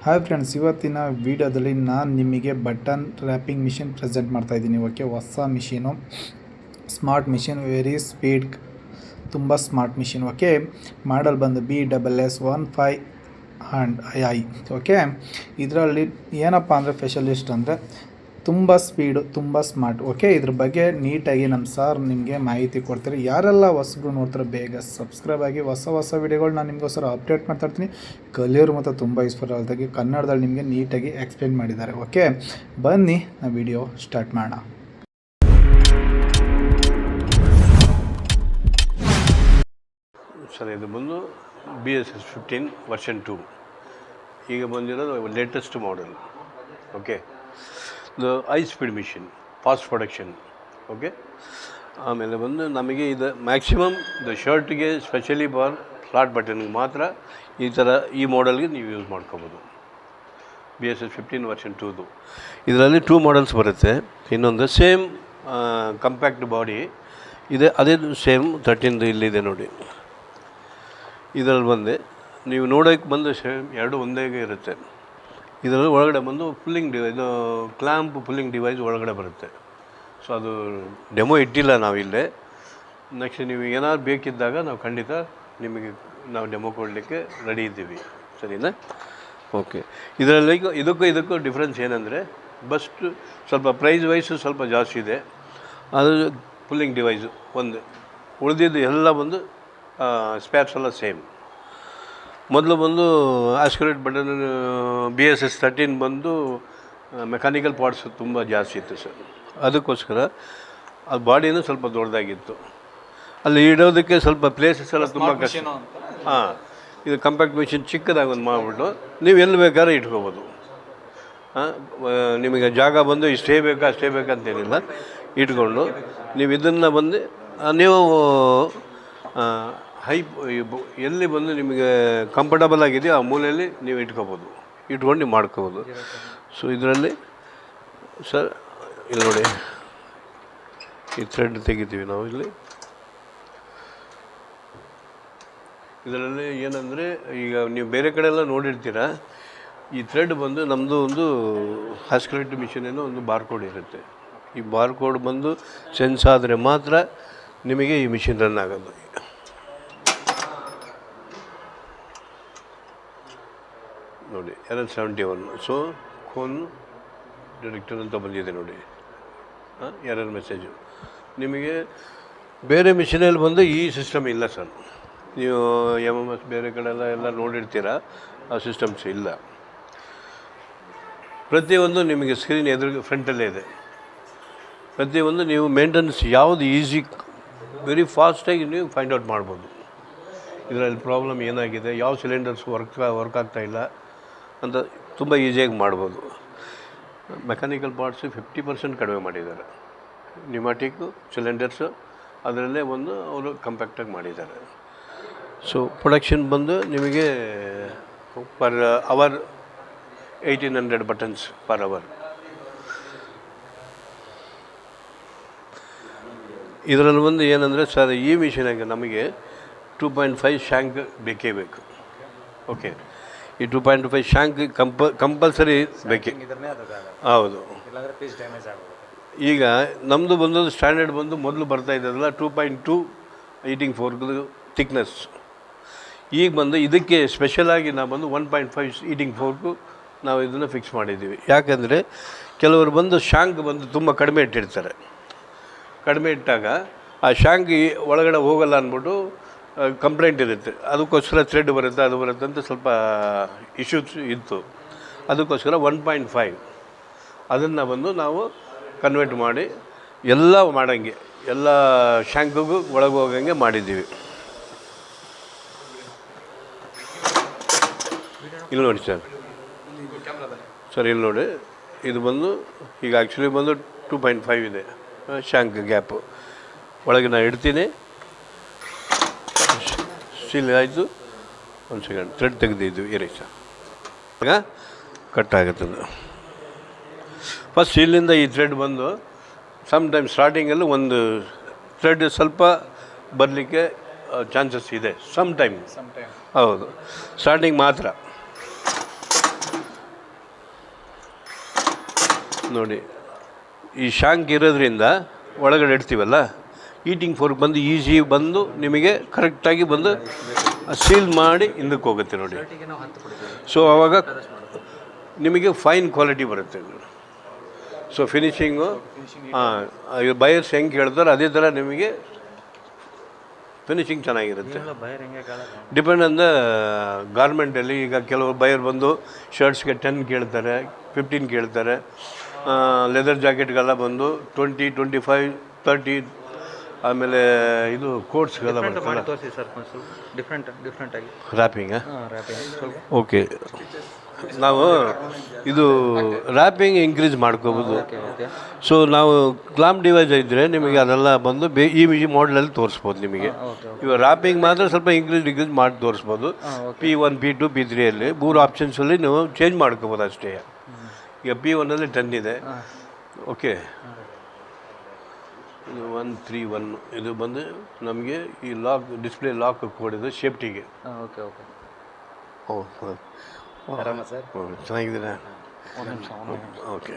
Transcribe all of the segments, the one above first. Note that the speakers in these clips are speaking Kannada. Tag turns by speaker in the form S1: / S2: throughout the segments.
S1: ಹಾಯ್ ಫ್ರೆಂಡ್ಸ್, ಇವತ್ತಿನ ವಿಡಿಯೋದಲ್ಲಿ ನಾನು ನಿಮಗೆ ಬಟನ್ ರ್ಯಾಪಿಂಗ್ ಮಿಷಿನ್ ಪ್ರೆಸೆಂಟ್ ಮಾಡ್ತಾಯಿದ್ದೀನಿ. ಓಕೆ, ಹೊಸ machine, smart machine, very speed, ತುಂಬ ಸ್ಮಾರ್ಟ್ ಮಿಷಿನ್. ಓಕೆ, ಮಾಡಲ್ ಬಂದು BSS1500i. ಓಕೆ, ಇದರಲ್ಲಿ ಏನಪ್ಪ ಅಂದರೆ ಸ್ಪೆಷಲಿಸ್ಟ್ ಅಂದರೆ ತುಂಬ ಸ್ಪೀಡು, ತುಂಬ ಸ್ಮಾರ್ಟ್. ಓಕೆ, ಇದ್ರ ಬಗ್ಗೆ ನೀಟಾಗಿ ನಮ್ಮ ಸಾರ್ ನಿಮಗೆ ಮಾಹಿತಿ ಕೊಡ್ತಾರೆ. ಯಾರೆಲ್ಲ ಹೊಸಬ್ರು ನೋಡ್ತಾರೆ ಬೇಗ ಸಬ್ಸ್ಕ್ರೈಬ್ ಆಗಿ. ಹೊಸ ವೀಡಿಯೋಗಳು ನಾನು ನಿಮಗೋಸ್ಕರ ಅಪ್ಡೇಟ್ ಮಾಡ್ತಾಯಿರ್ತೀನಿ. ಕಲಿಯೋರು ಮತ್ತು ತುಂಬ ಯೂಸ್ಫುಲ್ ಆದಾಗಿ ಕನ್ನಡದಲ್ಲಿ ನಿಮಗೆ ನೀಟಾಗಿ ಎಕ್ಸ್ಪ್ಲೇನ್ ಮಾಡಿದ್ದಾರೆ. ಓಕೆ, ಬನ್ನಿ ನಾವು ವಿಡಿಯೋ ಸ್ಟಾರ್ಟ್ ಮಾಡೋಣ.
S2: ಸರ್, ಇದು ಬಂದು BSS15 ವರ್ಷನ್ 2 ಈಗ ಬಂದಿರೋದು ಲೇಟೆಸ್ಟ್ ಮಾಡೆಲ್. ಓಕೆ, ಇದು high speed machine, fast production. Okay, ಆಮೇಲೆ ಬಂದು ನಮಗೆ ಇದು ಮ್ಯಾಕ್ಸಿಮಮ್ ಇದು ಶರ್ಟ್ಗೆ ಸ್ಪೆಷಲಿ ಫಾರ್ ಫ್ಲಾಟ್ ಬಟನ್ಗೆ ಮಾತ್ರ ಈ ಥರ ಈ ಮಾಡೆಲ್ಗೆ ನೀವು ಯೂಸ್ ಮಾಡ್ಕೋಬೋದು. BSS15 ವರ್ಷನ್ 2 ಇದರಲ್ಲಿ 2 ಮಾಡೆಲ್ಸ್ ಬರುತ್ತೆ. ಇನ್ನೊಂದು ಸೇಮ್ ಕಂಪ್ಯಾಕ್ಟ್ ಬಾಡಿ ಇದೆ, ಅದೇ ಸೇಮ್ 13 ಇಲ್ಲಿದೆ ನೋಡಿ. ಇದರಲ್ಲಿ ಬಂದು ನೀವು ನೋಡೋಕ್ಕೆ ಬಂದು ಸೇಮ್ ಎರಡು ಒಂದೇ ಇರುತ್ತೆ. ಇದರಲ್ಲಿ ಒಳಗಡೆ ಬಂದು pulling device, clamp pulling device ಒಳಗಡೆ ಬರುತ್ತೆ. ಸೊ ಅದು ಡೆಮೋ ಇಟ್ಟಿಲ್ಲ ನಾವಿಲ್ಲೇ. ನೆಕ್ಸ್ಟ್ ನೀವು ಏನಾದ್ರು ಬೇಕಿದ್ದಾಗ ನಾವು ಖಂಡಿತ ನಿಮಗೆ ನಾವು ಡೆಮೋ ಕೊಡಲಿಕ್ಕೆ ರೆಡಿ ಇದ್ದೀವಿ, ಸರಿನಾ? ಓಕೆ, ಇದರಲ್ಲಿ ಇದಕ್ಕೂ ಡಿಫ್ರೆನ್ಸ್ ಏನಂದರೆ ಬಸ್ಟ್ ಸ್ವಲ್ಪ ಪ್ರೈಸ್ ವೈಸು ಸ್ವಲ್ಪ ಜಾಸ್ತಿ ಇದೆ. ಅದು ಫುಲ್ಲಿಂಗ್ ಡಿವೈಸು ಒಂದು, ಉಳಿದಿದ್ದು ಎಲ್ಲ ಬಂದು ಸ್ಪೇರ್ಸ್ ಎಲ್ಲ ಸೇಮ್. ಮೊದಲು ಬಂದು ಆಸ್ಕ್ಯುರೇಟ್ ಬಟನ್ BSS13 ಬಂದು ಮೆಕ್ಯಾನಿಕಲ್ ಪಾರ್ಟ್ಸ್ ತುಂಬ ಜಾಸ್ತಿ ಇತ್ತು ಸರ್. ಅದಕ್ಕೋಸ್ಕರ ಅದು ಬಾಡಿನೂ ಸ್ವಲ್ಪ ದೊಡ್ಡದಾಗಿತ್ತು. ಅಲ್ಲಿ ಇಡೋದಕ್ಕೆ ಸ್ವಲ್ಪ ಪ್ಲೇಸಸ್ ಎಲ್ಲ ತುಂಬ ಕಷ್ಟ. ಹಾಂ, ಇದು ಕಂಪ್ಯಾಕ್ಟ್ ಮಿಷಿನ್ ಚಿಕ್ಕದಾಗಿ ಒಂದು ಮಾಡಿಬಿಟ್ಟು ನೀವು ಎಲ್ಲಿ ಬೇಕಾದ್ರೆ ಇಟ್ಕೋಬೋದು. ನಿಮಗೆ ಜಾಗ ಬಂದು ಇಷ್ಟೇ ಬೇಕಂತೇನಿಲ್ಲ, ಇಟ್ಕೊಂಡು ನೀವು ಇದನ್ನು ಬಂದು ನೀವು ಎಲ್ಲಿ ಬಂದು ನಿಮಗೆ ಕಂಫರ್ಟಬಲ್ ಆಗಿದೆಯೋ ಆ ಮೂಲೆಯಲ್ಲಿ ನೀವು ಇಟ್ಕೊಂಡು ನೀವು ಮಾಡ್ಕೋಬೋದು. ಸೊ ಇದರಲ್ಲಿ ಸರ್ ಇಲ್ಲಿ ನೋಡಿ, ಈ ಥ್ರೆಡ್ ತೆಗಿತೀವಿ ನಾವು ಇಲ್ಲಿ. ಇದರಲ್ಲಿ ಏನಂದರೆ ಈಗ ನೀವು ಬೇರೆ ಕಡೆ ಎಲ್ಲ ನೋಡಿರ್ತೀರ, ಈ ಥ್ರೆಡ್ ಬಂದು ನಮ್ಮದು ಒಂದು ಆಸ್ಕ್ಯುರೇಟ್ ಮಿಷಿನೇನೋ ಒಂದು ಬಾರ್ಕೋಡ್ ಇರುತ್ತೆ. ಈ ಬಾರ್ಕೋಡ್ ಬಂದು ಸೆನ್ಸ್ ಆದರೆ ಮಾತ್ರ ನಿಮಗೆ ಈ ಮಿಷಿನ್ ರನ್ ಆಗೋದು. ನೋಡಿ, RL71. ಸೊ ಫೋನ್ ಡಿರೆಕ್ಟರ್ ಅಂತ ಬಂದಿದೆ ನೋಡಿ, ಎರರ್ ಮೆಸೇಜು. ನಿಮಗೆ ಬೇರೆ ಮಿಷಿನಲ್ಲಿ ಬಂದು ಈ ಸಿಸ್ಟಮ್ ಇಲ್ಲ ಸರ್. ನೀವು MMS ಬೇರೆ ಕಡೆ ಎಲ್ಲ ನೋಡಿರ್ತೀರ, ಆ ಸಿಸ್ಟಮ್ಸ್ ಇಲ್ಲ. ಪ್ರತಿಯೊಂದು ನಿಮಗೆ ಸ್ಕ್ರೀನ್ ಎದುರು ಫ್ರಂಟಲ್ಲೇ ಇದೆ. ಪ್ರತಿಯೊಂದು ನೀವು ಮೇಂಟೆನೆನ್ಸ್ ಯಾವುದು ಈಸಿ, ವೆರಿ ಫಾಸ್ಟಾಗಿ ನೀವು ಫೈಂಡ್ ಔಟ್ ಮಾಡ್ಬೋದು. ಇದರಲ್ಲಿ ಪ್ರಾಬ್ಲಮ್ ಏನಾಗಿದೆ, ಯಾವ ಸಿಲಿಂಡರ್ಸ್ ವರ್ಕ್ ಆಗ್ತಾಯಿಲ್ಲ ಅಂತ ತುಂಬ ಈಸಿಯಾಗಿ ಮಾಡ್ಬೋದು. ಮೆಕ್ಯಾನಿಕಲ್ ಪಾರ್ಟ್ಸು 50% ಕಡಿಮೆ ಮಾಡಿದ್ದಾರೆ. ನ್ಯೂಮ್ಯಾಟಿಕ್ಕು ಸಿಲಿಂಡರ್ಸು ಅದರಲ್ಲೇ ಒಂದು ಅವರು ಕಂಪ್ಯಾಕ್ಟಾಗಿ ಮಾಡಿದ್ದಾರೆ. ಸೊ ಪ್ರೊಡಕ್ಷನ್ ಬಂದು ನಿಮಗೆ per hour 1800 buttons per hour. ಇದರಲ್ಲಿ ಒಂದು ಏನಂದರೆ ಸರ್, ಈ ಮಿಷಿನಾಗೆ ನಮಗೆ 2.5 ಶ್ಯಾಂಕ್ ಬೇಕೇ ಬೇಕು. ಓಕೆ, ಈ 2.5 ಶ್ಯಾಂಕ್ ಕಂಪಲ್ಸರಿ ಬೇಕೇ. ಹೌದು. ಈಗ ನಮ್ಮದು ಬಂದು ಸ್ಟ್ಯಾಂಡರ್ಡ್ ಬಂದು ಮೊದಲು ಬರ್ತಾ ಇದ್ದದಲ್ಲ 2.2 ಈಟಿಂಗ್ ಫೋರ್ಕ್ದು ಥಿಕ್ನೆಸ್. ಈಗ ಬಂದು ಇದಕ್ಕೆ ಸ್ಪೆಷಲಾಗಿ ನಾವು ಬಂದು 1.5 ಈಟಿಂಗ್ ಫೋರ್ಕು ನಾವು ಇದನ್ನು ಫಿಕ್ಸ್ ಮಾಡಿದ್ದೀವಿ. ಯಾಕೆಂದರೆ ಕೆಲವರು ಬಂದು ಶ್ಯಾಂಕ್ ಬಂದು ತುಂಬ ಕಡಿಮೆ ಇಟ್ಟಿರ್ತಾರೆ. ಕಡಿಮೆ ಇಟ್ಟಾಗ ಆ ಶ್ಯಾಂಕ್ ಒಳಗಡೆ ಹೋಗಲ್ಲ ಅಂದ್ಬಿಟ್ಟು ಕಂಪ್ಲೇಂಟ್ ಇರುತ್ತೆ. ಅದಕ್ಕೋಸ್ಕರ ಥ್ರೆಡ್ ಬರುತ್ತೆ, ಅದು ಬರುತ್ತೆ ಅಂತ ಸ್ವಲ್ಪ ಇಶ್ಯೂಸ್ ಇತ್ತು. ಅದಕ್ಕೋಸ್ಕರ 1.5 ಅದನ್ನು ಬಂದು ನಾವು ಕನ್ವರ್ಟ್ ಮಾಡಿ ಎಲ್ಲ ಮಾಡೋಂಗೆ, ಎಲ್ಲ ಶ್ಯಾಂಕಿಗೂ ಒಳಗೆ ಹೋಗೋಂಗೆ ಮಾಡಿದ್ದೀವಿ. ಇಲ್ಲಿ ನೋಡಿ ಸರ್ ಇಲ್ಲಿ ನೋಡಿ, ಇದು ಬಂದು ಈಗ ಆ್ಯಕ್ಚುಲಿ ಬಂದು 2.5 ಇದೆ ಶ್ಯಾಂಕ್ ಗ್ಯಾಪು. ಒಳಗೆ ನಾನು ಇಡ್ತೀನಿ, ಸ್ಟಿಲ್ ಆಯಿತು. ಒಂದು ಸೆಕೆಂಡ್, ಥ್ರೆಡ್ ತೆಗೆದಿದ್ದು ಇರೇಸ ಆಗ ಕಟ್ ಆಗುತ್ತದೆ. ಫಸ್ಟ್ ಇಲ್ಲಿಂದ ಈ ಥ್ರೆಡ್ ಬಂದು ಸಮ್ಟೈಮ್ ಸ್ಟಾರ್ಟಿಂಗಲ್ಲಿ ಒಂದು ಥ್ರೆಡ್ ಸ್ವಲ್ಪ ಬರಲಿಕ್ಕೆ ಚಾನ್ಸಸ್ ಇದೆ. ಸಮ್ ಟೈಮ್ ಹೌದು, ಸ್ಟಾರ್ಟಿಂಗ್ ಮಾತ್ರ. ನೋಡಿ ಈ ಶಾಂಕ್ ಇರೋದ್ರಿಂದ ಒಳಗಡೆ ಇಡ್ತೀವಲ್ಲ, ಈಟಿಂಗ್ ಫೋರ್ಕ್ ಬಂದು ಈಸಿ ಬಂದು ನಿಮಗೆ ಕರೆಕ್ಟಾಗಿ ಬಂದು ಸೀಲ್ ಮಾಡಿ ಹಿಂದಕ್ಕೆ ಹೋಗುತ್ತೆ ನೋಡಿ. ಸೊ ಆವಾಗ ನಿಮಗೆ ಫೈನ್ ಕ್ವಾಲಿಟಿ ಬರುತ್ತೆ. ಸೊ ಫಿನಿಷಿಂಗು ಬಯರ್ಸ್ ಹೆಂಗೆ ಹೇಳ್ತಾರೆ ಅದೇ ಥರ ನಿಮಗೆ ಫಿನಿಷಿಂಗ್ ಚೆನ್ನಾಗಿರುತ್ತೆ. ಡಿಪೆಂಡ್ ಆನ್ ದ ಗಾರ್ಮೆಂಟಲ್ಲಿ. ಈಗ ಕೆಲವು ಬಯರ್ ಬಂದು ಶರ್ಟ್ಸ್ಗೆ 10 ಕೇಳ್ತಾರೆ, 15 ಕೇಳ್ತಾರೆ. ಲೆದರ್ ಜಾಕೆಟ್ಗೆಲ್ಲ ಬಂದು 20, 25, 30. ಆಮೇಲೆ ಇದು ಕೋಟ್ಸ್ಗೆಲ್ಲ ಬರ್ತಲ್ಲ ರ್ಯಾಪಿಂಗಾ. ಓಕೆ, ನಾವು ಇದು ರ್ಯಾಪಿಂಗ್ ಇಂಕ್ರೀಸ್ ಮಾಡ್ಕೋಬೋದು. ಸೊ ನಾವು ಕ್ಲಾಂಪ್ ಡಿವೈಸ್ ಇದ್ದರೆ ನಿಮಗೆ ಅದೆಲ್ಲ ಬಂದು ಈ ಮಾಡಲಲ್ಲಿ ತೋರಿಸ್ಬೋದು ನಿಮಗೆ. ಇವಾಗ ರ್ಯಾಪಿಂಗ್ ಮಾತ್ರ ಸ್ವಲ್ಪ ಡಿಕ್ರೀಸ್ ಮಾಡಿ ತೋರಿಸ್ಬೋದು. P1, P2, P3 ಅಲ್ಲಿ 3 ಆಪ್ಷನ್ಸಲ್ಲಿ ನೀವು ಚೇಂಜ್ ಮಾಡ್ಕೋಬೋದು ಅಷ್ಟೇ. ಈಗ P1 10 ಇದೆ. ಓಕೆ, ಇದು 131 ಇದು ಬಂದು ನಮಗೆ ಈ ಲಾಕ್ ಡಿಸ್ಪ್ಲೇ ಲಾಕ್ ಕೋಡ್ ಇದು ಸೇಫ್ಟಿಗೆ.
S3: Okay okay.
S2: ಚೆನ್ನಾಗಿದ್ದೀರಾ? ಓಕೆ,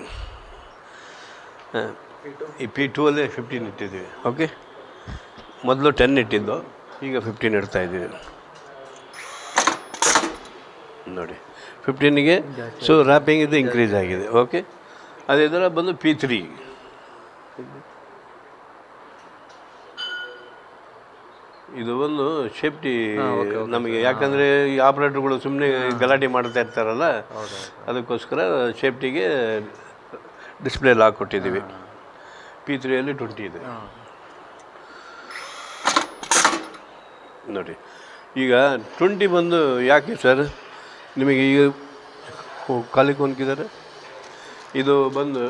S2: ಈ P2 ಅಲ್ಲೇ 15 ಇಟ್ಟಿದ್ದೀವಿ. ಓಕೆ, ಮೊದಲು 10 ಇಟ್ಟಿದ್ದು, ಈಗ 15 ಇಡ್ತಾ ಇದ್ದೀವಿ ನೋಡಿ. 15ಗೆ ಸೊ ರ್ಯಾಪಿಂಗ್ ಇದು ಇಂಕ್ರೀಸ್ ಆಗಿದೆ. ಓಕೆ, ಅದೇ ಥರ ಬಂದು P3 ಇದು ಒಂದು ಸೇಫ್ಟಿ ನಮಗೆ. ಯಾಕಂದರೆ ಈ ಆಪ್ರೇಟರ್ಗಳು ಸುಮ್ಮನೆ ಗಲಾಟೆ ಮಾಡ್ತಾ ಇರ್ತಾರಲ್ಲ, ಅದಕ್ಕೋಸ್ಕರ ಸೇಫ್ಟಿಗೆ ಡಿಸ್ಪ್ಲೇ ಲಾಕ್ ಕೊಟ್ಟಿದ್ದೀವಿ. P3 20 ಇದೆ ನೋಡಿ. ಈಗ 20 ಬಂದು ಯಾಕೆ ಸರ್ ನಿಮಗೆ ಈಗ ಖಾಲಿ ಕೊನ್ಕಿದ್ದಾರೆ? ಇದು ಬಂದು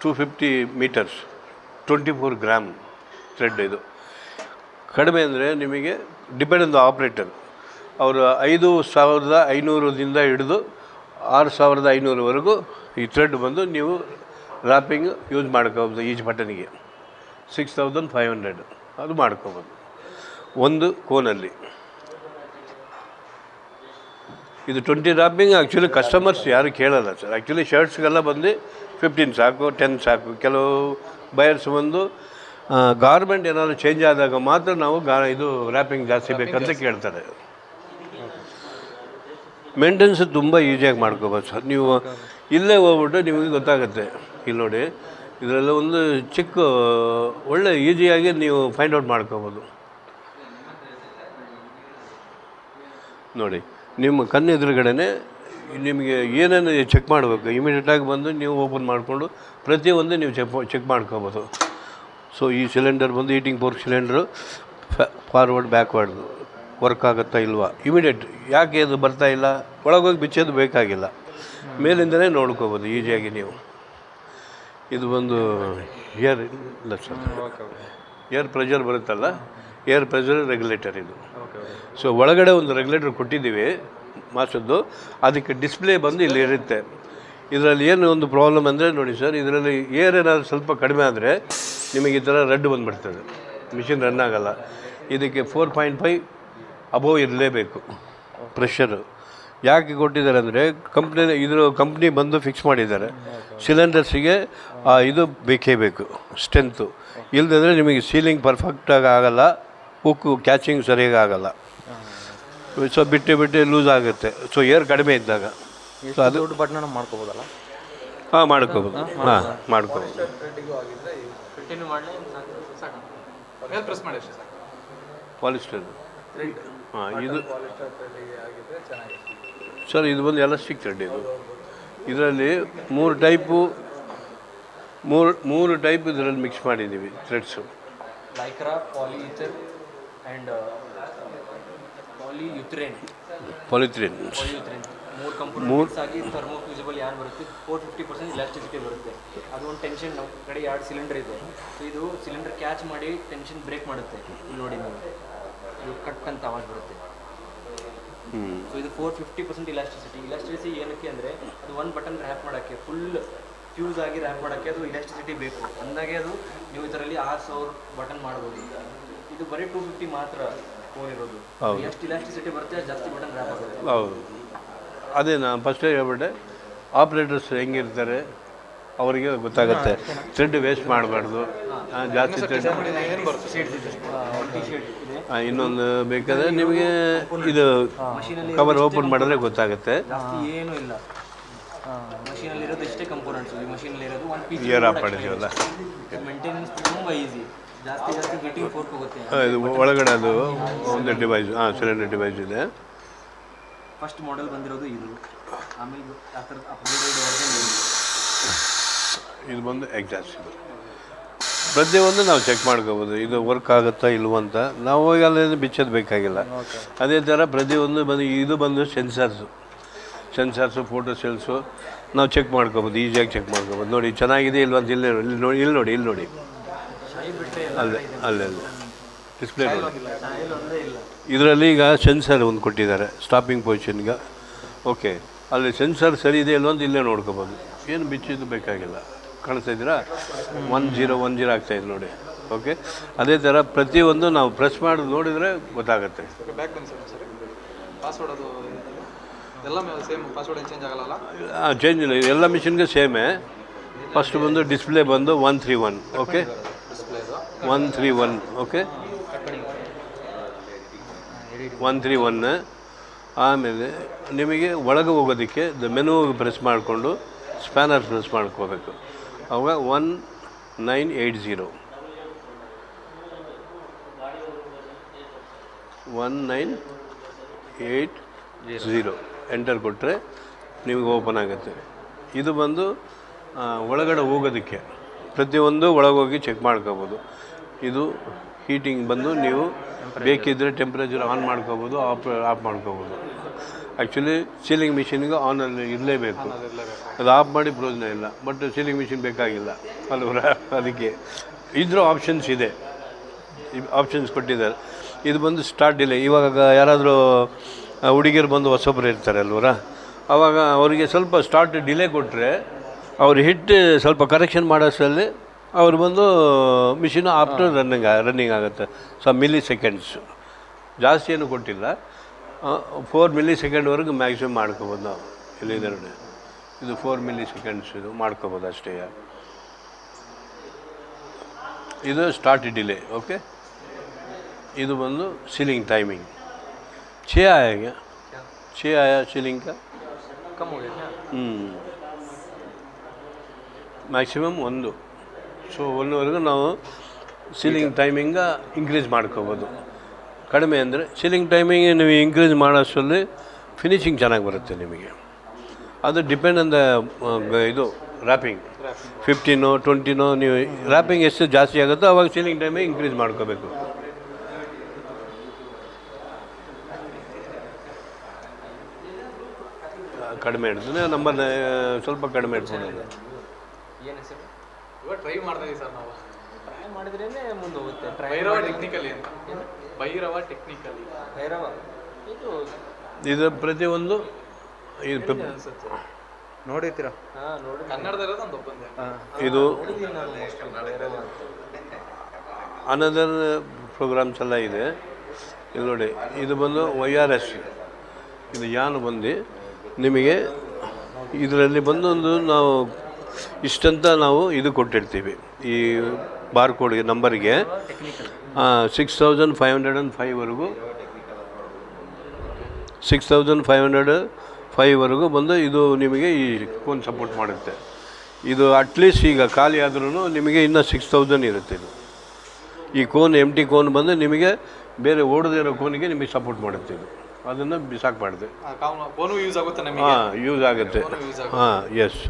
S2: 250 ಮೀಟರ್ಸ್ 24 ಗ್ರಾಮ್ ಥ್ರೆಡ್. ಇದು ಕಡಿಮೆ ಅಂದರೆ ನಿಮಗೆ ಡಿಪೆಂಡ್ ಆನ್ ದ ಆಪ್ರೇಟರ್. ಅವರು 5,500ದಿಂದ ಹಿಡಿದು 6,500ವರೆಗೂ ಈ ಥ್ರೆಡ್ ಬಂದು ನೀವು ರ್ಯಾಪಿಂಗ್ ಯೂಸ್ ಮಾಡ್ಕೋಬೋದು. ಈಚ್ ಬಟನ್ಗೆ 6,500 ಅದು ಮಾಡ್ಕೋಬೋದು ಒಂದು ಕೋನಲ್ಲಿ. ಇದು 20 ರ್ಯಾಪಿಂಗ್ ಆ್ಯಕ್ಚುಲಿ ಕಸ್ಟಮರ್ಸ್ ಯಾರು ಕೇಳಲ್ಲ ಸರ್. ಆ್ಯಕ್ಚುಲಿ ಶರ್ಟ್ಸ್ಗೆಲ್ಲ ಬಂದು 15 ಸಾಕು, 10 ಸಾಕು. ಕೆಲವು ಬಯರ್ಸ್ ಬಂದು ಗಾರ್ಮೆಂಟ್ ಏನಾದರೂ ಚೇಂಜ್ ಆದಾಗ ಮಾತ್ರ ನಾವು ಇದು ರ್ಯಾಪಿಂಗ್ ಜಾಸ್ತಿ ಬೇಕಂತ ಕೇಳ್ತಾರೆ. ಮೇಂಟೆನೆನ್ಸ್ ತುಂಬ ಈಸಿಯಾಗಿ ಮಾಡ್ಕೋಬೋದು ಸರ್. ನೀವು ಇಲ್ಲೇ ಹೋಗ್ಬಿಟ್ಟು ನಿಮಗೆ ಗೊತ್ತಾಗುತ್ತೆ. ಇಲ್ಲಿ ನೋಡಿ, ಇದರೆಲ್ಲ ಒಂದು ಚಿಕ್ಕ ಒಳ್ಳೆ ಈಸಿಯಾಗಿ ನೀವು ಫೈಂಡ್ ಔಟ್ ಮಾಡ್ಕೋಬೋದು ನೋಡಿ. ನಿಮ್ಮ ಕಣ್ಣು ಎದುರುಗಡೆನೇ ನಿಮಗೆ ಏನೇನು ಚೆಕ್ ಮಾಡಬೇಕು ಇಮಿಡಿಯೇಟಾಗಿ ಬಂದು ನೀವು ಓಪನ್ ಮಾಡಿಕೊಂಡು ಪ್ರತಿಯೊಂದು ನೀವು ಚೆಕ್ ಮಾಡ್ಕೋಬೋದು. ಸೊ ಈ ಸಿಲಿಂಡರ್ ಬಂದು eating fork cylinder forward backward work ಆಗುತ್ತಾ ಇಲ್ವಾ ಇಮಿಡಿಯೇಟ್. ಯಾಕೆ ಅದು ಬರ್ತಾ ಇಲ್ಲ, ಒಳಗೋಗಿ ಬಿಚ್ಚೋದು ಬೇಕಾಗಿಲ್ಲ, ಮೇಲಿಂದಲೇ ನೋಡ್ಕೋಬೋದು ಈಸಿಯಾಗಿ ನೀವು. ಇದು ಬಂದು ಏರ್ ಇಲ್ಲ ಸರ್, ಏರ್ ಪ್ರೆಷರ್ ಬರುತ್ತಲ್ಲ, ಏರ್ ಪ್ರೆಷರ್ ರೆಗ್ಯುಲೇಟರ್ ಇದು. ಸೊ ಒಳಗಡೆ ಒಂದು ರೆಗ್ಯುಲೇಟರ್ ಕೊಟ್ಟಿದ್ದೀವಿ ಮಾಸದ್ದು, ಅದಕ್ಕೆ ಡಿಸ್ಪ್ಲೇ ಬಂದು ಇಲ್ಲಿ ಇರುತ್ತೆ. ಇದರಲ್ಲಿ ಏನು ಒಂದು ಪ್ರಾಬ್ಲಮ್ ಅಂದರೆ ನೋಡಿ ಸರ್, ಇದರಲ್ಲಿ ಏರ್ ಏನಾದರೂ ಸ್ವಲ್ಪ ಕಡಿಮೆ ಆದರೆ ನಿಮಗೆ ಈ ಥರ ರೆಡ್ ಬಂದುಬಿಡ್ತದೆ, ಮಿಷಿನ್ ರನ್ ಆಗೋಲ್ಲ. ಇದಕ್ಕೆ 4.5 ಅಬೋವ್ ಇರಲೇಬೇಕು ಪ್ರೆಷರು. ಯಾಕೆ ಕೊಟ್ಟಿದ್ದಾರೆ ಅಂದರೆ ಕಂಪ್ನಿ ಬಂದು ಫಿಕ್ಸ್ ಮಾಡಿದ್ದಾರೆ ಸಿಲಿಂಡರ್ಸಿಗೆ ಇದು ಬೇಕೇ ಬೇಕು ಸ್ಟ್ರೆಂತು. ಇಲ್ಲದಿದ್ದರೆ ನಿಮಗೆ ಸೀಲಿಂಗ್ ಪರ್ಫೆಕ್ಟಾಗಿ ಆಗೋಲ್ಲ, ಉಕ್ಕು ಕ್ಯಾಚಿಂಗ್ ಸರಿಯಾಗಿ ಆಗೋಲ್ಲ. ಸೊ ಬಿಟ್ಟು ಲೂಸ್ ಆಗುತ್ತೆ. ಸೊ ಏರ್ ಕಡಿಮೆ ಇದ್ದಾಗ ಸೊ ಅದು
S3: ಬಟನ್ ಮಾಡ್ಕೋಬೋದಲ್ಲ?
S2: ಹಾಂ ಮಾಡ್ಕೋಬೋದು, ಮಾಡ್ಕೋಬೋದು. ಪಾಲಿಸ್ಟರ್ ಇದು ಸರ್, ಇದು ಬಂದು ಎಲಾಸ್ಟಿಕ್ ಥ್ರೆಡ್. ಇದರಲ್ಲಿ ಮೂರು ಟೈಪು ಇದರಲ್ಲಿ ಮಿಕ್ಸ್ ಮಾಡಿದ್ದೀವಿ threads.
S3: Lycra, polythene and
S2: polythene
S3: ಮೂರು ಕಂಪೋನೆಂಟ್ಸ್ ಆಗಿ ಥರ್ಮೋಫ್ಯೂಸಿಬಲ್ ಯಾರು ಬರುತ್ತೆ, 450% ಇಲಾಸ್ಟಿಸಿಟಿ ಬರುತ್ತೆ. ಅದು ಒಂದು ಟೆನ್ಷನ್ ನಾವು ಕಡೆ 2 ಸಿಲಿಂಡರ್ ಇದೆ. ಸೊ ಇದು ಸಿಲಿಂಡರ್ ಕ್ಯಾಚ್ ಮಾಡಿ ಟೆನ್ಷನ್ ಬ್ರೇಕ್ ಮಾಡುತ್ತೆ. ಇಲ್ಲಿ ನೋಡಿ ನೀವು, ಇದು ಕಟ್ ಅಂತ ಆವಾಜ್ ಬರುತ್ತೆ. ಸೊ ಇದು 450% ಇಲಾಸ್ಟಿಸಿಟಿ ಏನಕ್ಕೆ ಅಂದರೆ ಅದು ಒಂದು ಬಟನ್ ರ್ಯಾಪ್ ಮಾಡೋಕ್ಕೆ, ಫುಲ್ ಫ್ಯೂಸ್ ಆಗಿ ರ್ಯಾಪ್ ಮಾಡೋಕ್ಕೆ ಅದು ಇಲಾಸ್ಟಿಸಿಟಿ ಬೇಕು. ಅಂದಾಗೆ ಅದು ನೀವು ಇದರಲ್ಲಿ 6,000 ಬಟನ್ ಮಾಡ್ಬೋದು. ಇದು ಬರೀ 250 ಮಾತ್ರ ಫೋನ್ ಇರೋದು. ಎಷ್ಟು ಇಲಾಸ್ಟಿಸಿಟಿ ಬರುತ್ತೆ ಜಾಸ್ತಿ ಬಟನ್ ರ್ಯಾಪ್ ಆಗುತ್ತೆ.
S2: ಹೌದು, ಅದೇ ನಾನು ಫಸ್ಟೇ ಹೇಳ್ಬಿಟ್ಟೆ. ಆಪ್ರೇಟರ್ಸ್ ಹೆಂಗಿರ್ತಾರೆ ಅವರಿಗೆ ಗೊತ್ತಾಗುತ್ತೆ. ಥ್ರೆಡ್ ವೇಸ್ಟ್ ಮಾಡಬಾರ್ದು, ಜಾಸ್ತಿ ಥ್ರೆಡ್. ಇನ್ನೊಂದು ಬೇಕಾದರೆ ನಿಮಗೆ ಇದು ಕವರ್ ಓಪನ್ ಮಾಡಿದ್ರೆ ಗೊತ್ತಾಗುತ್ತೆ.
S3: ಜಾಸ್ತಿ ಏನೂ ಇಲ್ಲ, ಮಷೀನಲ್ಲಿ ಇರೋದು ಇಷ್ಟೇ ಕಂಪೋನೆಂಟ್ಸ್. ಈ ಮಷೀನಲ್ಲಿ ಇರೋದು ಒಂದು ಪೀಸ್
S2: ಇಯರ್ ಆಫ್ ಮಾಡಿದ್ದೀವಲ್ಲ,
S3: ಮೇಂಟೆನೆನ್ಸ್ ತುಂಬ ಈಸಿ. ಜಾಸ್ತಿ ಹಿಟ್ಟಿಂಗ್ ಫೋರ್ಕ್ ಹೋಗುತ್ತೆ.
S2: ಇದು ಒಳಗಡೆ ಅದು ಒಂದು ಡಿವೈಸ್, ಸಿಲಿಂಡರ್ ಡಿವೈಸ್ ಇದೆ.
S3: ಫಸ್ಟ್ ಮಾಡೆಲ್ ಬಂದಿರೋದು ಇದು, ಆಮೇಲೆ ಆ ಥರ ಅಪ್ಗ್ರೇಡೆಡ್ ವರ್ಜನ್
S2: ಇದು ಬಂದು ಎಕ್ಸಾಸ್ಟ್. ಇದು ಪ್ರತಿಯೊಂದು ನಾವು ಚೆಕ್ ಮಾಡ್ಕೋಬೋದು, ಇದು ವರ್ಕ್ ಆಗುತ್ತಾ ಇಲ್ವ ಅಂತ. ನಾವು ಹೋಗಿ ಅಲ್ಲಿ ಬಿಚ್ಚೋದು ಬೇಕಾಗಿಲ್ಲ. ಅದೇ ಥರ ಪ್ರತಿಯೊಂದು ಬಂದು ಇದು ಬಂದು ಸೆನ್ಸರ್ಸು ಫೋಟೋ ಸೆಲ್ಸು ನಾವು ಚೆಕ್ ಮಾಡ್ಕೋಬೋದು, ಈಸಿಯಾಗಿ ಚೆಕ್ ಮಾಡ್ಕೋಬೋದು. ನೋಡಿ ಚೆನ್ನಾಗಿದೆ ಇಲ್ವ ಅಂತ ಇಲ್ಲಿ ನೋಡಿ ಅಲ್ಲೇ ಡಿಸ್ಪ್ಲೇ ನೋಡಿ. ಇದರಲ್ಲಿ ಈಗ ಸೆನ್ಸರ್ ಒಂದು ಕೊಟ್ಟಿದ್ದಾರೆ ಸ್ಟಾಪಿಂಗ್ ಪೊಸಿಷನ್ಗೆ. ಓಕೆ, ಅಲ್ಲಿ ಸೆನ್ಸರ್ ಸರಿ ಇದೆ ಇಲ್ವ ಅಂತ ಇಲ್ಲೇ ನೋಡ್ಕೋಬೋದು. ಏನು ಬಿಚ್ಚಿದ್ದು ಬೇಕಾಗಿಲ್ಲ. ಕಾಣಿಸ್ತಾ ಇದ್ದೀರಾ 1010 ಆಗ್ತಾಯಿದೆ ನೋಡಿ. ಓಕೆ, ಅದೇ ಥರ ಪ್ರತಿಯೊಂದು ನಾವು ಪ್ರೆಸ್ ಮಾಡಿ ನೋಡಿದರೆ ಗೊತ್ತಾಗುತ್ತೆ. ಚೇಂಜ್ ಇಲ್ಲ, ಎಲ್ಲ ಮಿಷಿನ್ಗೆ ಸೇಮೇ. ಫಸ್ಟ್ ಬಂದು ಡಿಸ್ಪ್ಲೇ ಬಂದು 131. ಓಕೆ, 131. ಓಕೆ, 131. ಆಮೇಲೆ ನಿಮಗೆ ಒಳಗೆ ಹೋಗೋದಕ್ಕೆ ಮೆನು ಪ್ರೆಸ್ ಮಾಡಿಕೊಂಡು ಸ್ಪ್ಯಾನರ್ ಪ್ರೆಸ್ ಮಾಡ್ಕೋಬೇಕು. ಅವಾಗ 1980 ಎಂಟರ್ ಕೊಟ್ಟರೆ ನಿಮಗೆ ಓಪನ್ ಆಗುತ್ತೆ. ಇದು ಬಂದು ಒಳಗಡೆ ಹೋಗೋದಕ್ಕೆ ಪ್ರತಿಯೊಂದು ಒಳಗೋಗಿ ಚೆಕ್ ಮಾಡ್ಕೋಬೋದು. ಇದು ಹೀಟಿಂಗ್ ಬಂದು ನೀವು ಬೇಕಿದ್ದರೆ ಟೆಂಪ್ರೇಚರ್ ಆನ್ ಮಾಡ್ಕೋಬೋದು, ಆಫ್ ಮಾಡ್ಕೋಬೋದು. ಆ್ಯಕ್ಚುಲಿ ಸೀಲಿಂಗ್ ಮಿಷಿನ್ಗೆ ಆನಲ್ಲಿ ಇರಲೇಬೇಕು, ಅದು ಆಫ್ ಮಾಡಿ ಪ್ರಯೋಜನ ಇಲ್ಲ. ಬಟ್ ಸೀಲಿಂಗ್ ಮಿಷಿನ್ ಬೇಕಾಗಿಲ್ಲ ಅಲ್ವರ, ಅದಕ್ಕೆ ಇದ್ರ ಆಪ್ಷನ್ಸ್ ಇದೆ, ಆಪ್ಷನ್ಸ್ ಕೊಟ್ಟಿದ್ದಾರೆ. ಇದು ಬಂದು ಸ್ಟಾರ್ಟ್ ಡಿಲೇ. ಇವಾಗ ಯಾರಾದರೂ ಹುಡುಗಿಯರು ಬಂದು ಹೊಸೊಬ್ಬರು ಇರ್ತಾರೆ ಅಲ್ವರ, ಆವಾಗ ಅವರಿಗೆ ಸ್ವಲ್ಪ ಸ್ಟಾರ್ಟ್ ಡಿಲೇ ಕೊಟ್ಟರೆ ಅವ್ರು ಹಿಟ್ಟು ಸ್ವಲ್ಪ ಕರೆಕ್ಷನ್ ಮಾಡೋಷ್ಟರಲ್ಲಿ ಅವ್ರು ಬಂದು ಮಿಷಿನು ಆಫ್ಟರ್ ರನ್ನಿಂಗ್ ಆಗುತ್ತೆ. ಮಿಲಿ ಸೆಕೆಂಡ್ಸ್ ಜಾಸ್ತಿ ಏನು ಕೊಟ್ಟಿಲ್ಲ, 4 ಮಿಲಿ ಸೆಕೆಂಡ್ವರೆಗೂ ಮ್ಯಾಕ್ಸಿಮಮ್ ಮಾಡ್ಕೋಬೋದು ನಾವು. ಇಲ್ಲಿದೆ ನೋಡಿ, ಇದು 4 ಮಿಲಿ ಸೆಕೆಂಡ್ಸ್ ಇದು ಮಾಡ್ಕೋಬೋದು ಅಷ್ಟೇ. ಇದು ಸ್ಟಾರ್ಟ್ ಡಿಲೇ. ಓಕೆ, ಇದು ಬಂದು सीलिंग टाइमिंग 6 आया क्या? 6 आया सीलिंग का,
S3: कम हो गया क्या?
S2: ಮ್ಯಾಕ್ಸಿಮಮ್ 1. ಸೊ 1ವರೆಗೂ ನಾವು ಸೀಲಿಂಗ್ ಟೈಮಿಂಗ ಇನ್ಕ್ರೀಸ್ ಮಾಡ್ಕೋಬೋದು. ಕಡಿಮೆ ಅಂದರೆ ಸೀಲಿಂಗ್ ಟೈಮಿಂಗ್ ನೀವು ಇನ್ಕ್ರೀಸ್ ಮಾಡೋಷ್ಟರಲ್ಲಿ ಫಿನಿಶಿಂಗ್ ಚೆನ್ನಾಗಿ ಬರುತ್ತೆ ನಿಮಗೆ. ಅದು ಡಿಪೆಂಡ್ ಆನ್ ದ ಇದು ರ್ಯಾಪಿಂಗ್ 15 20 ನೀವು ರ್ಯಾಪಿಂಗ್ ಎಷ್ಟು ಜಾಸ್ತಿ ಆಗುತ್ತೋ ಅವಾಗ ಸೀಲಿಂಗ್ ಟೈಮಿಂಗ್ ಇನ್ಕ್ರೀಸ್ ಮಾಡ್ಕೋಬೇಕು. ಕಡಿಮೆ ಇಡ್ತೀನಿ ನಂಬರ್ ಸ್ವಲ್ಪ ಕಡಿಮೆ ಇಡ್ತೀನಿ.
S3: ಏನು ಹೆಸರು?
S4: ಇವಾಗ ಟ್ರೈ ಮಾಡ್ತಾ ಇದೀವಿ ಸರ್ ನಾವು.
S3: ಟ್ರೈ ಮಾಡಿದ್ರೇ ಮುಂದೆ ಹೋಗುತ್ತೆ.
S4: ಭೈರವ ಟೆಕ್ನಿಕಲಿ ಅಂತ. ಭೈರವ ಟೆಕ್ನಿಕಲಿ.
S3: ಭೈರವ
S2: ಇದು ಪ್ರತಿಯೊಂದು ಇದು
S1: ನೋಡಿರ್ತೀರಾ?
S3: ಹಾಂ ನೋಡಿ,
S4: ಕನ್ನಡದಲ್ಲಿರೋದು ಒಂದು ಒಬ್ಬಂದೆ.
S2: ಇದು
S3: ನೋಡಿದ್ದೀನಿ ನಾನು ಮೋಸ್ಟ್ಲಿ ಭೈರವ ಅಂತ.
S2: ಅನದರ್ ಪ್ರೋಗ್ರಾಮ್ಸ್ ಎಲ್ಲ ಇದೆ. ಇದು ನೋಡಿ, ಇದು ಬಂದು YRS. ಇದು ಯಾನು ಬಂದು ನಿಮಗೆ ಇದರಲ್ಲಿ ಬಂದೊಂದು ನಾವು ಇಷ್ಟಂತ ನಾವು ಇದು ಕೊಟ್ಟಿರ್ತೀವಿ. ಈ ಬಾರ್ಕೋಡ್ಗೆ ನಂಬರ್ಗೆ 6505ವರೆಗೂ 6505ವರೆಗೂ ಬಂದು ಇದು ನಿಮಗೆ ಈ ಕೋನ್ ಸಪೋರ್ಟ್ ಮಾಡುತ್ತೆ. ಇದು ಅಟ್ಲೀಸ್ಟ್ ಈಗ ಖಾಲಿ ಆದ್ರೂ ನಿಮಗೆ ಇನ್ನೂ 6000 ಇರುತ್ತೆ. ಇದು ಈ ಕೋನ್ ಎಂಟಿ ಕೋನ್ ಬಂದು ನಿಮಗೆ ಬೇರೆ ಓಡದೇ ಇರೋ ಕೋನಿಗೆ ನಿಮಗೆ ಸಪೋರ್ಟ್ ಮಾಡುತ್ತೆ. ಇದು ಅದನ್ನು ಬಿಸಾಕಬಾರ್ದು.
S4: ಫೋನು ಯೂಸ್ ಆಗುತ್ತೆ ನಮಗೆ.
S2: ಯೂಸ್ ಆಗುತ್ತೆ. ಎಸ್.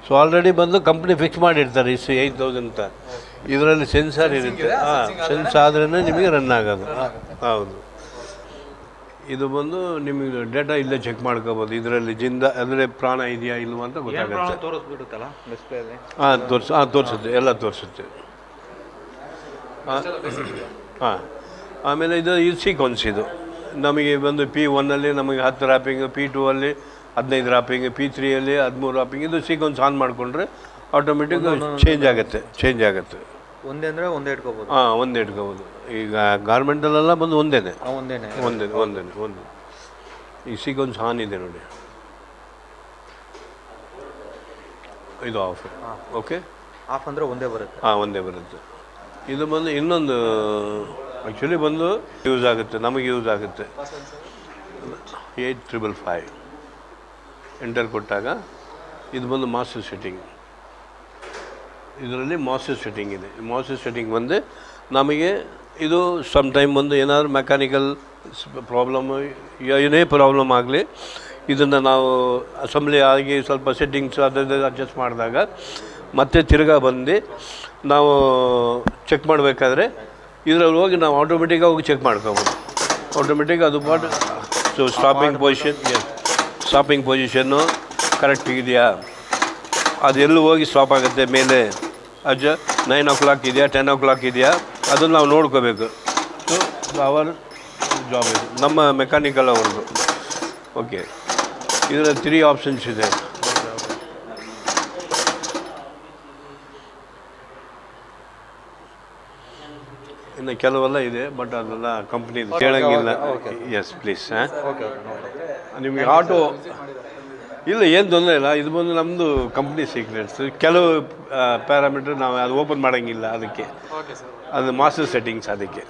S2: ಸೊ ಆಲ್ರೆಡಿ ಬಂದು ಕಂಪ್ನಿ ಫಿಕ್ಸ್ ಮಾಡಿರ್ತಾರೆ 8000 ಅಂತ. ಇದರಲ್ಲಿ ಸೆನ್ಸಾರ್ ಇರುತ್ತೆ. ಸೆನ್ಸ್ ಆದ್ರೇ ನಿಮಗೆ ರನ್ ಆಗೋದು. ಹೌದು. ಇದು ಬಂದು ನಿಮಗೆ ಡೇಟಾ ಇಲ್ಲೇ ಚೆಕ್ ಮಾಡ್ಕೋಬೋದು. ಇದರಲ್ಲಿ ಅಂದರೆ ಪ್ರಾಣ ಇದೆಯಾ ಇಲ್ವಾ ಅಂತ ಗೊತ್ತಾಗುತ್ತೆ.
S1: ತೋರಿಸ್ಬಿಡುತ್ತಲ್ಲ ಡಿಸ್ಪ್ಲೇಲಿ?
S2: ತೋರಿಸುತ್ತೆ, ಎಲ್ಲ ತೋರಿಸುತ್ತೆ. ಆಮೇಲೆ ಇದು ಸೀಕ್ವೆನ್ಸ್. ಇದು ನಮಗೆ ಬಂದು P1 ನಮಗೆ 10 wrapping, P2 15 wrapping, P3 13 wrapping. ಇದು ಸೀಕ್ವೆನ್ಸ್ ಆನ್ ಮಾಡಿಕೊಂಡ್ರೆ ಆಟೋಮೆಟಿಕ್ ಚೇಂಜ್ ಆಗುತ್ತೆ.
S1: ಒಂದೇ ಅಂದರೆ ಒಂದೇ ಇಟ್ಕೋಬೋದು.
S2: ಒಂದೇ ಇಟ್ಕೋಬೋದು. ಈಗ ಗಾರ್ಮೆಂಟಲ್ಲೆಲ್ಲ ಬಂದು ಒಂದೇನೆ. ಈ ಸೀಕ್ವೆನ್ಸ್ ಆನ್ ಇದೆ ನೋಡಿ. ಇದು ಆಫ್. ಓಕೆ,
S3: ಆಫ್ ಅಂದರೆ ಒಂದೇ ಬರುತ್ತೆ.
S2: ಹಾಂ, ಒಂದೇ ಬರುತ್ತೆ. ಇದು ಬಂದು ಇನ್ನೊಂದು ಆ್ಯಕ್ಚುಲಿ ಬಂದು ಯೂಸ್ ಆಗುತ್ತೆ, ನಮಗೆ ಯೂಸ್ ಆಗುತ್ತೆ. 8555 ಎಂಟರ್ ಕೊಟ್ಟಾಗ ಇದು ಬಂದು ಮಾಸ್ಟರ್ ಸೆಟ್ಟಿಂಗ್. ಇದರಲ್ಲಿ ಮಾಸ್ಟರ್ ಸೆಟ್ಟಿಂಗ್ ಇದೆ. ಮಾಸ್ಟರ್ ಸೆಟ್ಟಿಂಗ್ ಬಂದು ನಮಗೆ ಇದು ಸಮ್ ಟೈಮ್ ಬಂದು ಏನಾದರೂ ಮೆಕ್ಯಾನಿಕಲ್ ಪ್ರಾಬ್ಲಮ್, ಏನೇ ಪ್ರಾಬ್ಲಮ್ ಆಗಲಿ ಇದನ್ನು ನಾವು ಅಸೆಂಬ್ಲಿ ಆಗಿ ಸ್ವಲ್ಪ ಸೆಟ್ಟಿಂಗ್ಸ್ ಅದನ್ನು ಅಡ್ಜಸ್ಟ್ ಮಾಡಿದಾಗ ಮತ್ತೆ ತಿರ್ಗಾ ಬಂದು ನಾವು ಚೆಕ್ ಮಾಡಬೇಕಾದ್ರೆ ಇದರಲ್ಲಿ ಹೋಗಿ ನಾವು ಆಟೋಮೆಟಿಕ್ಕಾಗಿ ಹೋಗಿ ಚೆಕ್ ಮಾಡ್ಕೋಬೋದು. ಆಟೋಮೆಟಿಕ್ ಅದು ಪಾಟ್ ಸೊ ಸ್ಟಾಪಿಂಗ್ ಪೊಸಿಷನ್ನು ಕರೆಕ್ಟಿಗಿದೆಯಾ, ಅದೆಲ್ಲೂ ಹೋಗಿ ಸ್ಟಾಪ್ ಆಗುತ್ತೆ ಮೇಲೆ. 9 o'clock ಇದೆಯಾ, 10 o'clock ಇದೆಯಾ, ಅದನ್ನು ನಾವು ನೋಡ್ಕೋಬೇಕು. ಸೊ ಅವರ್ ಜಾಬ್ ಇದು, ನಮ್ಮ ಮೆಕ್ಯಾನಿಕಲ್ ಅವ್ರದ್ದು. ಓಕೆ, ಇದರಲ್ಲಿ 3 ಆಪ್ಷನ್ಸ್ ಇದೆ. ಇನ್ನು ಕೆಲವೆಲ್ಲ ಇದೆ, ಬಟ್ ಅದೆಲ್ಲ ಕಂಪ್ನಿ ಕೇಳಂಗಿಲ್ಲ. Yes please. ನಿಮಗೆ ಆಟೋ ಇಲ್ಲ, ಏನು ತೊಂದರೆ ಇಲ್ಲ. ಇದು ಬಂದು ನಮ್ಮದು ಕಂಪ್ನಿ ಸೀಕ್ರೆಟ್ಸ್. ಕೆಲವು ಪ್ಯಾರಾಮೀಟರ್ ನಾವು ಅದು ಓಪನ್ ಮಾಡೋಂಗಿಲ್ಲ, ಅದಕ್ಕೆ ಅದು ಮಾಸ್ಟರ್ ಸೆಟ್ಟಿಂಗ್ಸ್ ಅದಕ್ಕೆ.